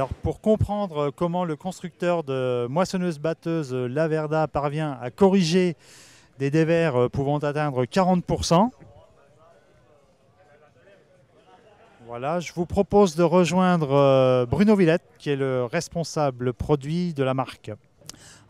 Alors, pour comprendre comment le constructeur de moissonneuse-batteuse Laverda parvient à corriger des dévers pouvant atteindre 40%, voilà, je vous propose de rejoindre Bruno Villette, qui est le responsable produit de la marque.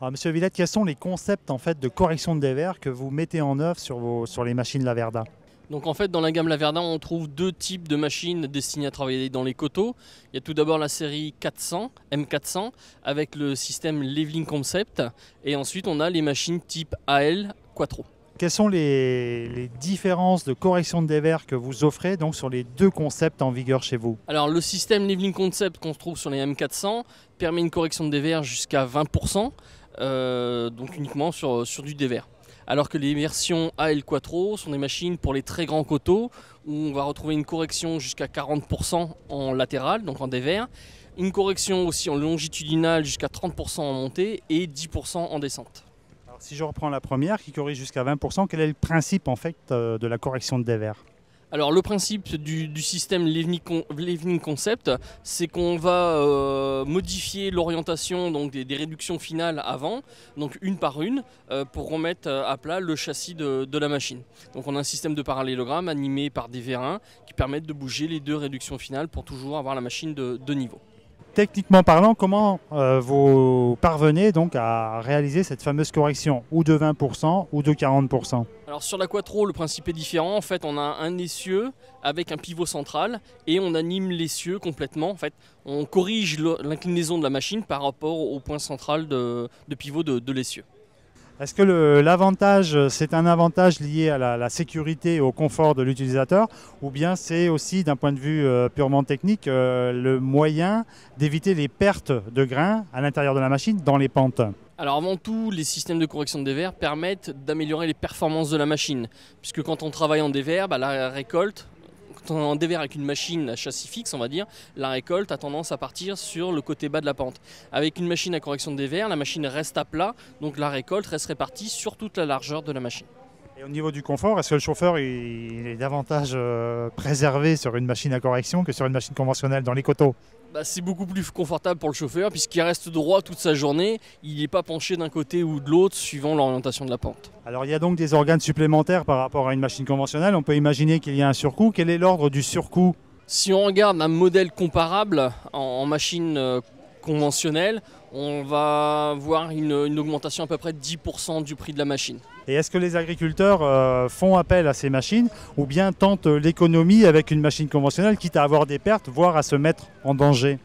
Alors, Monsieur Villette, quels sont les concepts en fait, de correction de dévers que vous mettez en œuvre sur les machines Laverda? Donc en fait dans la gamme Laverda on trouve deux types de machines destinées à travailler dans les coteaux. Il y a tout d'abord la série 400, M400 avec le système Leveling Concept et ensuite on a les machines type AL Quattro. Quelles sont les différences de correction de dévers que vous offrez donc, sur les deux concepts en vigueur chez vous? Alors le système Leveling Concept qu'on trouve sur les M400 permet une correction de dévers jusqu'à 20%, donc uniquement sur du dévers. Alors que les versions AL Quattro sont des machines pour les très grands coteaux où on va retrouver une correction jusqu'à 40% en latéral, donc en dévers, une correction aussi en longitudinal jusqu'à 30% en montée et 10% en descente. Alors, si je reprends la première qui corrige jusqu'à 20%, quel est le principe en fait, de la correction de dévers? Alors le principe du système Leveling Concept, c'est qu'on va modifier l'orientation donc des réductions finales avant, donc une par une, pour remettre à plat le châssis de la machine. Donc on a un système de parallélogramme animé par des vérins qui permettent de bouger les deux réductions finales pour toujours avoir la machine de niveau. Techniquement parlant, comment vous parvenez donc à réaliser cette fameuse correction, ou de 20% ou de 40%? Alors sur la Quattro, le principe est différent. En fait, on a un essieu avec un pivot central et on anime l'essieu complètement. En fait, on corrige l'inclinaison de la machine par rapport au point central de pivot de l'essieu. Est-ce que l'avantage, c'est un avantage lié à la sécurité et au confort de l'utilisateur, ou bien c'est aussi d'un point de vue purement technique le moyen d'éviter les pertes de grains à l'intérieur de la machine dans les pentes? Alors avant tout, les systèmes de correction de dévers permettent d'améliorer les performances de la machine. Puisque quand on travaille en dévers, la récolte, quand on est en dévers avec une machine à châssis fixe, on va dire, la récolte a tendance à partir sur le côté bas de la pente. Avec une machine à correction de dévers, la machine reste à plat, donc la récolte reste répartie sur toute la largeur de la machine. Et au niveau du confort, est-ce que le chauffeur il est davantage préservé sur une machine à correction que sur une machine conventionnelle dans les coteaux? C'est beaucoup plus confortable pour le chauffeur puisqu'il reste droit toute sa journée, il n'est pas penché d'un côté ou de l'autre suivant l'orientation de la pente. Alors il y a donc des organes supplémentaires par rapport à une machine conventionnelle, on peut imaginer qu'il y a un surcoût. Quel est l'ordre du surcoût? Si on regarde un modèle comparable en machine conventionnelle, on va voir une augmentation à peu près de 10% du prix de la machine. Et est-ce que les agriculteurs font appel à ces machines ou bien tentent l'économie avec une machine conventionnelle, quitte à avoir des pertes, voire à se mettre en danger?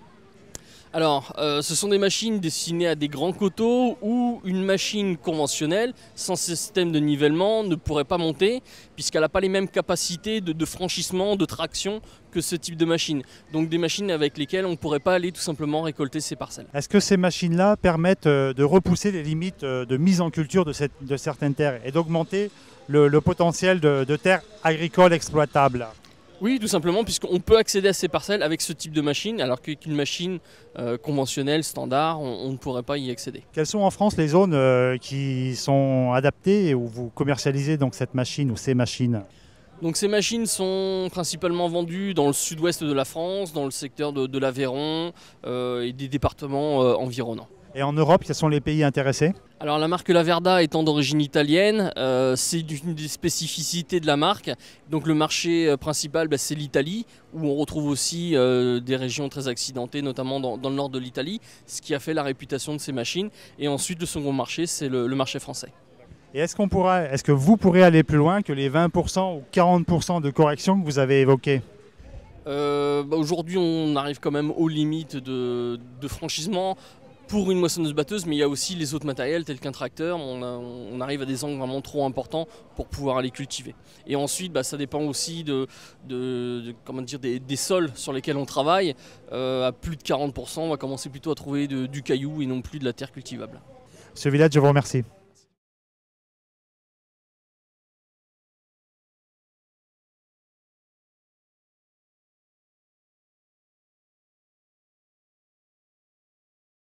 Alors, ce sont des machines destinées à des grands coteaux où une machine conventionnelle, sans système de nivellement, ne pourrait pas monter puisqu'elle n'a pas les mêmes capacités de franchissement, de traction que ce type de machine. Donc des machines avec lesquelles on ne pourrait pas aller tout simplement récolter ces parcelles. Est-ce que ces machines-là permettent de repousser les limites de mise en culture de certaines terres et d'augmenter le potentiel de terres agricoles exploitables? Oui, tout simplement, puisqu'on peut accéder à ces parcelles avec ce type de machine, alors qu'une machine conventionnelle, standard, on ne pourrait pas y accéder. Quelles sont en France les zones qui sont adaptées et où vous commercialisez donc cette machine ou ces machines? Donc ces machines sont principalement vendues dans le sud-ouest de la France, dans le secteur de l'Aveyron et des départements environnants. Et en Europe, quels sont les pays intéressés? Alors la marque Laverda étant d'origine italienne, c'est une des spécificités de la marque. Donc le marché principal, c'est l'Italie, où on retrouve aussi des régions très accidentées, notamment dans le nord de l'Italie, ce qui a fait la réputation de ces machines. Et ensuite le second marché, c'est le marché français. Et est-ce que vous pourrez aller plus loin que les 20% ou 40% de correction que vous avez évoquées? Aujourd'hui on arrive quand même aux limites de franchissement pour une moissonneuse-batteuse, mais il y a aussi les autres matériels tels qu'un tracteur. On arrive à des angles vraiment trop importants pour pouvoir aller cultiver. Et ensuite ça dépend aussi des sols sur lesquels on travaille. À plus de 40%, on va commencer plutôt à trouver du caillou et non plus de la terre cultivable. Monsieur Villette, je vous remercie.